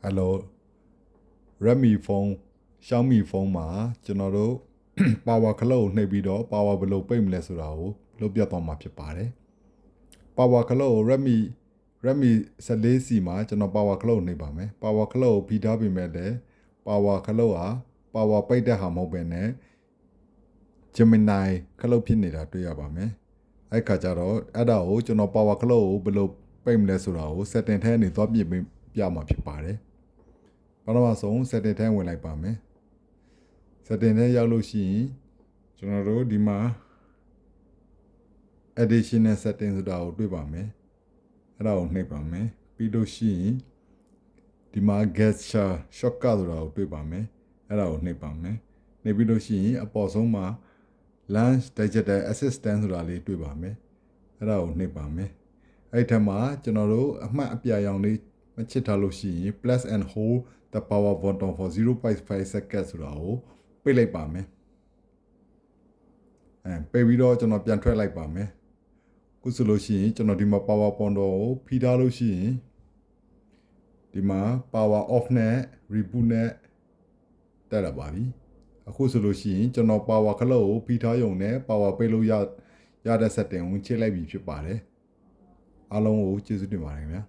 Hello Redmi phone Xiaomi phone မှာကျွန်တော်တို့ power ခလုတ်နှိပ်ပြီးတော့ power ဘယ်လိုပိတ်မလဲဆိုတာကိုလုပ်ပြသွားမှာဖြစ်ပါတယ် power ခလုတ်ကို Redmi 14C မှာကျွန်တော် power ခလုတ်နှိပ်ပါမယ် power ခလုတ်ကိုဖိထားပြီးမဲ့လည်း power ခလုတ်ဟာ power ပိတ်တဲ့ဟာမဟုတ်ပဲနဲ့ Gemini ခလုတ်ဖြစ်နေတာတွေ့ရပါမယ်အဲ့ခါကျတော့အဲ့ဒါကိုကျွန်တော် power ခလုတ်ကိုဘယ်လိုပိတ်မလဲဆိုတာကို setting ထဲကနေသွားပြမှာဖြစ်ပါတယ်ပထမဆုံး setting ထဲဝင်လိုက်ပါမယ် setting ထဲရောက်လို့ရှိရင်ကျွန်တော်တို့ဒီမှာ additional setting ဆိုတာကိုတွေ့ပါမယ်အဲ့ဒါကိုနှိပ်ပါမယ်ပြီးလို့ရှိရင်ဒီမှာ gesture shortcut ဆိုတာကိုတွေ့ပါမယ်အဲ့ဒါကိုနှိပ်ပါမယ်နှိပ်ပြီးလို့ရှိရင်အပေါ်ဆုံးမှာ launch digital assistant ဆိုတာလေးတွေ့ပါမယ်အဲ့ဒါကိုနှိပ်ပါမယ်အဲ့ထက်မှာကျွန်တော်တို့အမှတ်အပြရောင်လေးမချစ်ထားလို့ရှိရင် plus and hold the power button for 0.5 seconds ဆိုတာကိုပိတ်လိုက်ပါမယ်ပိတ်ပြီးတော့ကျွန်တော်ပြန်ထွက်လိုက်ပါမယ်ခုဆိုလို့ရှိရင်ကျွန်တော်ဒီမှာ power button ကိုဖိထားလို့ရှိရင်ဒီမှာ power off နဲ့ reboot နဲ့တက်လာပါပြီအခုဆိုလို့ရှိရင်ကျွန်တော် power ခလုတ်ကိုဖိထားရုံနဲ့ power ပိတ်လို့ရတဲ့ setting ကိုချိန်လိုက်ပြီဖြစ်ပါတယ်အားလုံးကိုကျေးဇူးတင်ပါတယ်ခင်ဗျာ